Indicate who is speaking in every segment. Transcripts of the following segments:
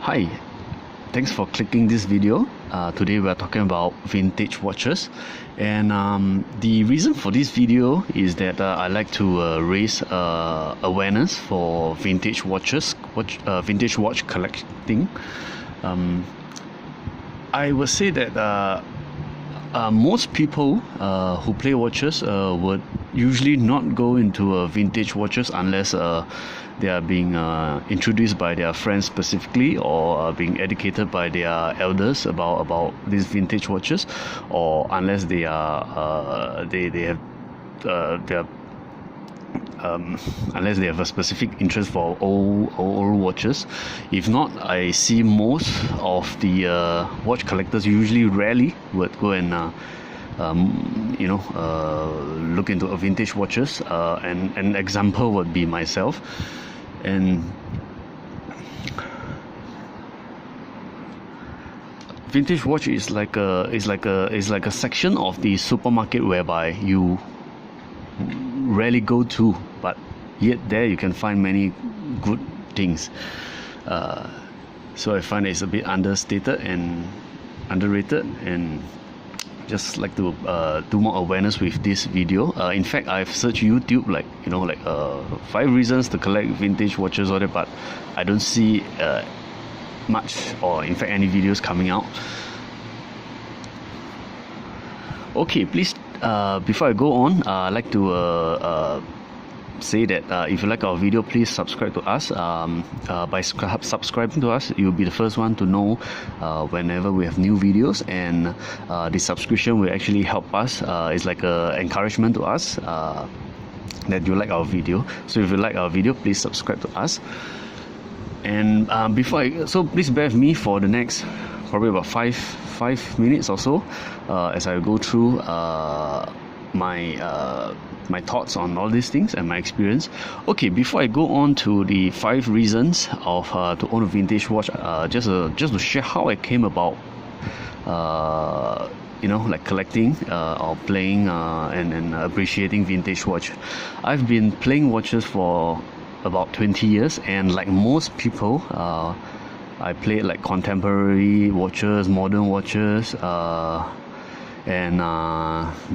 Speaker 1: Hi, thanks for clicking this video. Today we are talking about vintage watches, and the reason for this video is that I like to raise awareness for vintage watches, vintage watch collecting. I would say that most people who play watches would usually not go into vintage watches unless they are being introduced by their friends specifically, or being educated by their elders about these vintage watches, or unless they are they have their unless they have a specific interest for old watches. If not, I see most of the watch collectors usually rarely would go and look into vintage watches. And an example would be myself. And vintage watch is like a section of the supermarket whereby you rarely go to, but yet there you can find many good things. So I find it's a bit understated and underrated, and just like to do more awareness with this video. In fact, I've searched YouTube, like 5 reasons to collect vintage watches or that, but I don't see much, or in fact any videos coming out. Okay, please, before I go on, I'd like to say that if you like our video, please subscribe to us. By subscribing to us, you'll be the first one to know whenever we have new videos, and the subscription will actually help us. It's like a encouragement to us that you like our video. So if you like our video, please subscribe to us. And so please bear with me for the next probably about 5 minutes or so as I go through my thoughts on all these things and my experience. Okay, before I go on to the 5 reasons of to own a vintage watch, just to share how I came about collecting or playing and appreciating vintage watch. I've been playing watches for about 20 years, and like most people, I played like contemporary watches, modern watches, and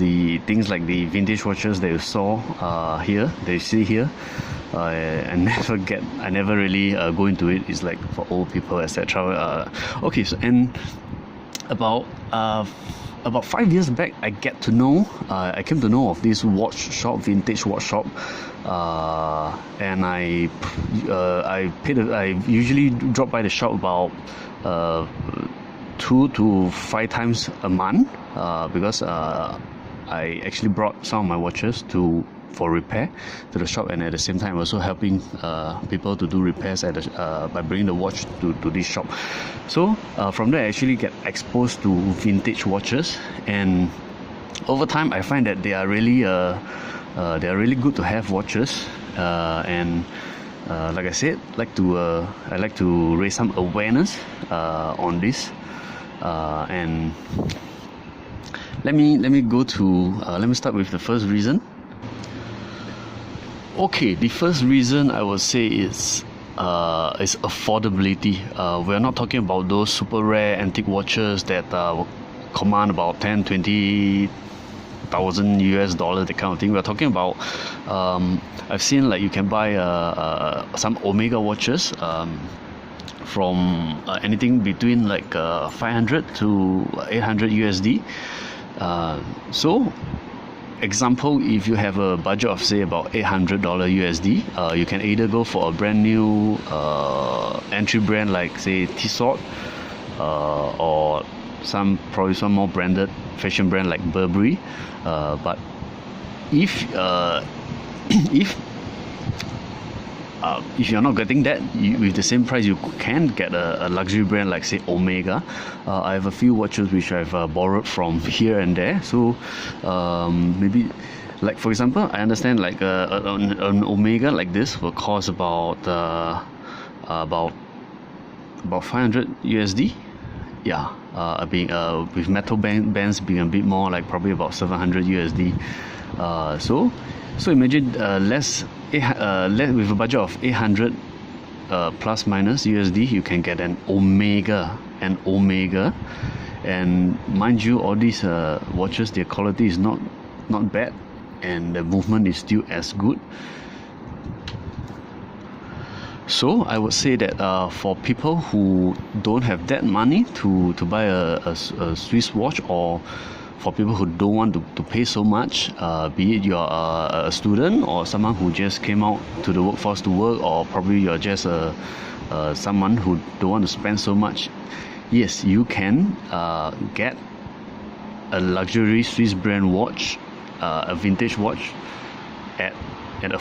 Speaker 1: the things like the vintage watches that you saw here, that you see here. I never really go into it. It's like for old people, etc. Okay, so and about 5 years back, I came to know of this watch shop, vintage watch shop, and I usually drop by the shop about 2 to 5 times a month, because I actually brought some of my watches for repair to the shop, and at the same time also helping people to do repairs by bringing the watch to this shop. So from there I actually get exposed to vintage watches, and over time I find that they are really good to have watches, and like I said, I like to raise some awareness on this, and let me start with the first reason. Okay, the first reason I would say is affordability. We're not talking about those super rare antique watches that command about 10-20 thousand US dollars, that kind of thing. We're talking about I've seen like you can buy some Omega watches from anything between like 500 to 800 USD. So example, if you have a budget of say about $800 USD, you can either go for a brand new entry brand like say Tissot, or probably some more branded fashion brand like Burberry. But if you're not getting that, with the same price, you can get a luxury brand like say Omega. I have a few watches which I've borrowed from here and there. So maybe, like for example, I understand like an Omega like this will cost about 500 USD. Yeah, with metal bands being a bit more, like probably about 700 USD. So imagine with a budget of 800 plus minus USD, you can get an Omega. And mind you, all these watches, their quality is not bad, and the movement is still as good. So I would say that for people who don't have that money to buy a Swiss watch, or for people who don't want to pay so much, be it you're a student or someone who just came out to the workforce to work, or probably you're just someone who don't want to spend so much, yes, you can get a luxury Swiss brand watch, a vintage watch at an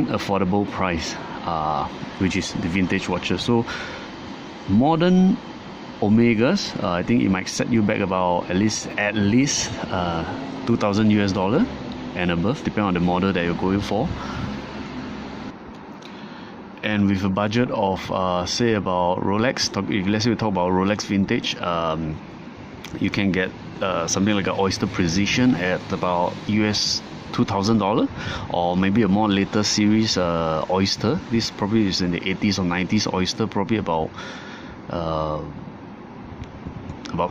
Speaker 1: affordable price, which is the vintage watches. So modern Omegas, I think it might set you back about at least $2,000 and above, depending on the model that you're going for. And with a budget of say about Rolex, if let's say we talk about Rolex vintage, you can get something like an Oyster Precision at about $2,000, or maybe a more later series Oyster. This probably is in the 80s or 90s Oyster, probably about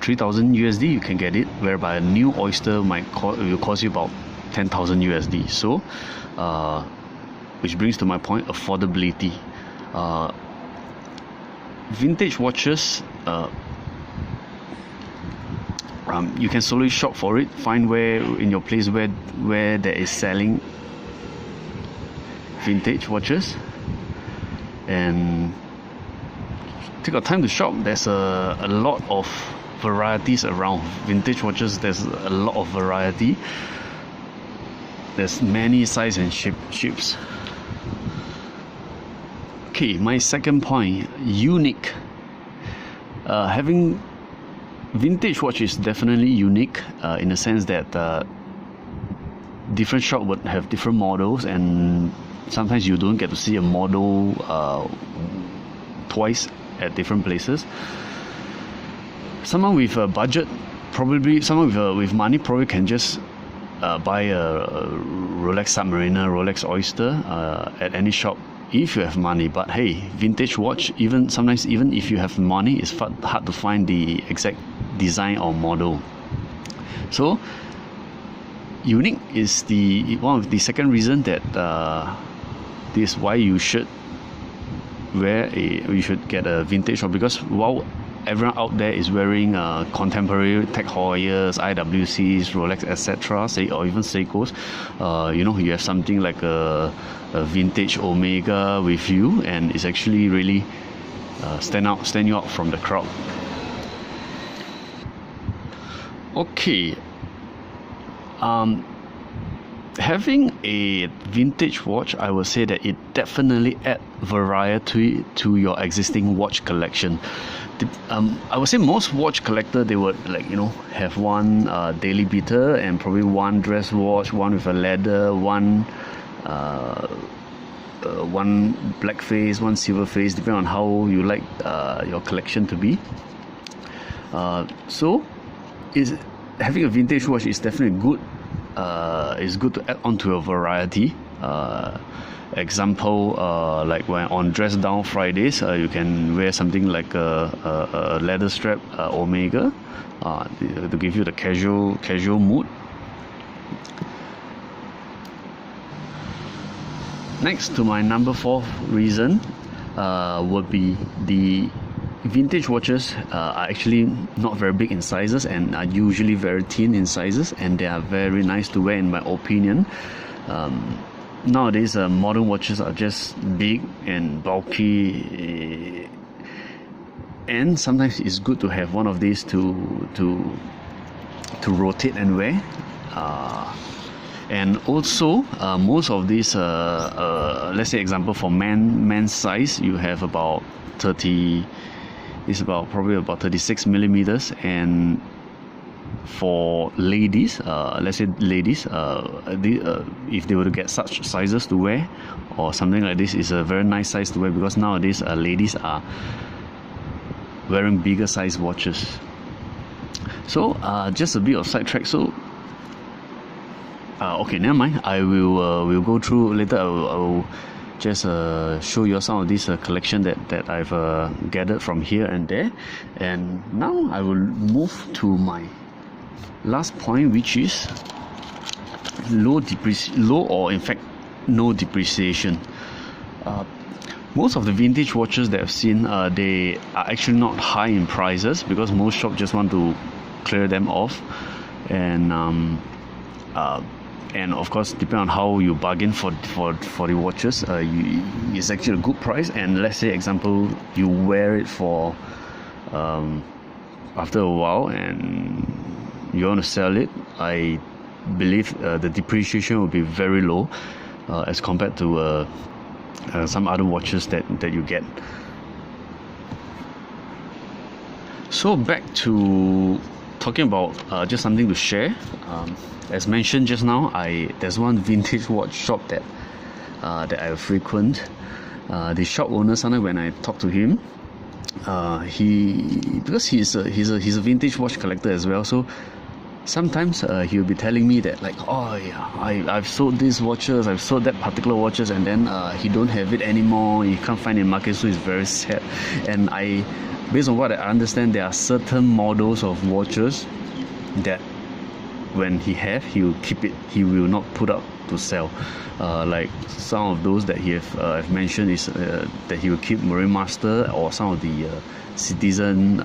Speaker 1: 3,000 USD you can get it, whereby a new Oyster will cost you about 10,000 USD. So which brings to my point, affordability. Vintage watches, you can slowly shop for it, find where in your place where there is selling vintage watches, and take your time to shop. There's a lot of varieties around vintage watches. There's a lot of variety. There's many size and shapes. Okay, my second point, unique. Having vintage watch is definitely unique in the sense that different shop would have different models, and sometimes you don't get to see a model twice at different places. Someone with a budget, probably someone with money, probably can just buy a Rolex Submariner, Rolex Oyster at any shop if you have money. But hey, vintage watch, sometimes even if you have money, it's hard to find the exact design or model. So unique is one of the second reason that this is why you should get a vintage watch, because while everyone out there is wearing contemporary Tag Heuers, IWCs, Rolex, etc., or even Seikos, you have something like a vintage Omega with you, and it's actually really stand you out from the crowd. Okay, having a vintage watch, I would say that it definitely adds variety to your existing watch collection. I would say most watch collector, they would have one daily beater and probably one dress watch, one with a leather, one black face, one silver face, depending on how you like your collection to be. So having a vintage watch is definitely good. It's good to add on to a variety. Example, like when on dress down Fridays, you can wear something like a leather strap Omega to give you the casual mood. Next, to my number 4 reason would be the vintage watches are actually not very big in sizes and are usually very thin in sizes, and they are very nice to wear in my opinion. Nowadays modern watches are just big and bulky, and sometimes it's good to have one of these to rotate and wear. And also most of these let's say example for men's size, you have about 36 millimeters, and for ladies, let's say ladies, if they were to get such sizes to wear or something like this, is a very nice size to wear, because nowadays ladies are wearing bigger size watches. So just a bit of sidetrack. So okay, never mind, I will we'll go through later. I will just show you some of this collection that I've gathered from here and there. And now I will move to my last point, which is low or in fact no depreciation. Most of the vintage watches that I've seen, they are actually not high in prices because most shops just want to clear them off, and of course, depending on how you bargain for the watches, it's actually a good price. And let's say, example, you wear it for after a while and you want to sell it, I believe the depreciation will be very low as compared to some other watches that you get. So back to talking about just something to share. As mentioned just now, there's one vintage watch shop that I frequent. The shop owner, sometimes when I talk to him, because he's a vintage watch collector as well, so sometimes he'll be telling me that, like, oh yeah, I've sold these watches, I've sold that particular watches, and then he don't have it anymore, he can't find it in the market, so he's very sad. And based on what I understand, there are certain models of watches that when he will keep it, he will not put up to sell. Like some of those that I've mentioned is that he will keep Marine Master or some of the Citizen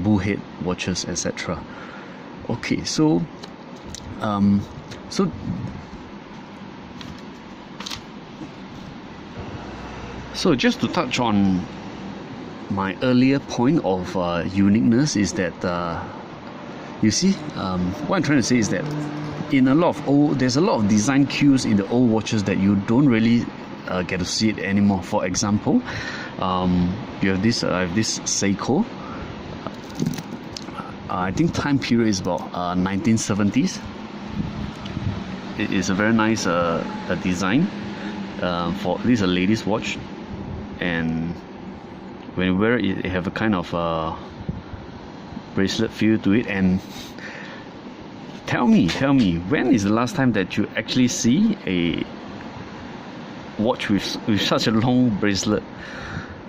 Speaker 1: bullhead watches, etc. Okay, so just to touch on my earlier point of uniqueness is that you see, what I'm trying to say is that there's a lot of design cues in the old watches that you don't really get to see it anymore. For example, you have this I have this Seiko. I think time period is about 1970s. It is a very nice design. This is a lady's watch, and when you wear it, it have a kind of bracelet feel to it. And tell me, when is the last time that you actually see a watch with such a long bracelet?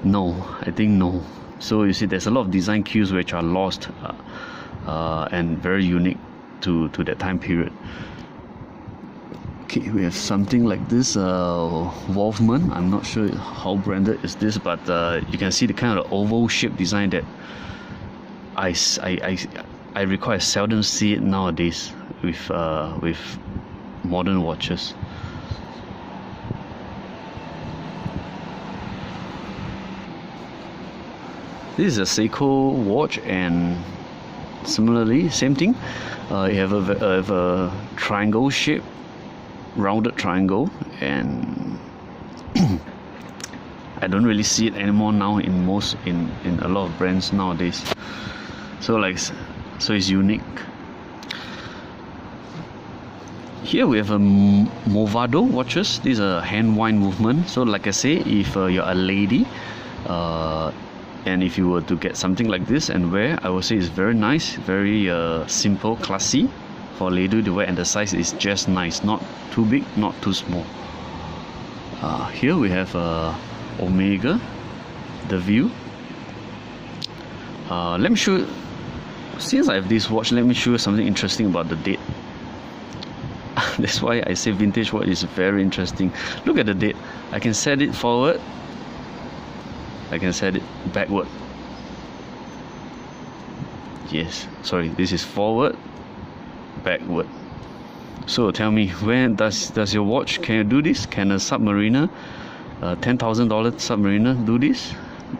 Speaker 1: No, I think no. So you see, there's a lot of design cues which are lost and very unique to that time period. Okay, we have something like this Wolfman. I'm not sure how branded is this, but you can see the kind of oval shape design that I recall I seldom see it nowadays with modern watches. This is a Seiko watch, and similarly, same thing. You have a triangle shape, rounded triangle, and I don't really see it anymore now in a lot of brands nowadays. So it's unique. Here we have a Movado watches. These are hand wind movement. So like I say, if you're a lady, and if you were to get something like this and wear, I would say it's very nice, very simple, classy for a lady to wear, and the size is just nice, not too big, not too small. Here we have Omega, the View. Let me show you, since I have this watch, let me show you something interesting about the date. That's why I say vintage watch is very interesting. Look at the date. I can set it forward, I can set it backward. Yes, sorry, this is forward, backward. So tell me, when does your watch, can you do this? Can a Submariner, $10,000 Submariner do this?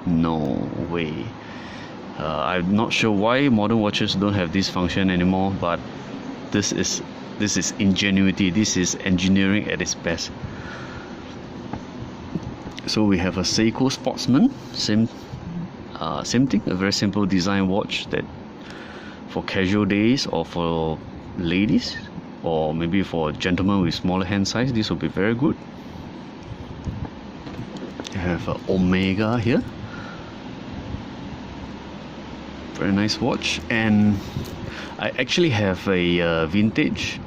Speaker 1: No way. I'm not sure why modern watches don't have this function anymore, but this is ingenuity, this is engineering at its best. So we have a Seiko Sportsman, same thing, a very simple design watch that for casual days or for ladies, or maybe for gentlemen with smaller hand size, this will be very good. I have a Omega here, very nice watch. And I actually have a vintage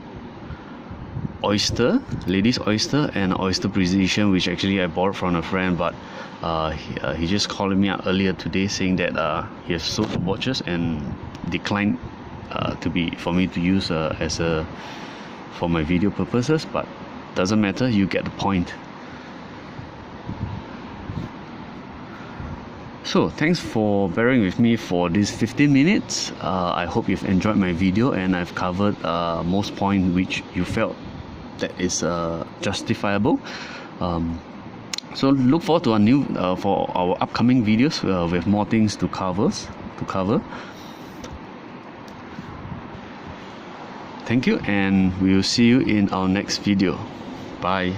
Speaker 1: oyster, ladies oyster, and oyster precision, which actually I bought from a friend, but he just called me out earlier today saying that he has sold the watches and declined for me to use as a for my video purposes, but doesn't matter, you get the point. So thanks for bearing with me for these 15 minutes. I hope you've enjoyed my video and I've covered most points which you felt that is justifiable. So look forward to for our upcoming videos with more things to cover. Thank you, and we will see you in our next video. Bye.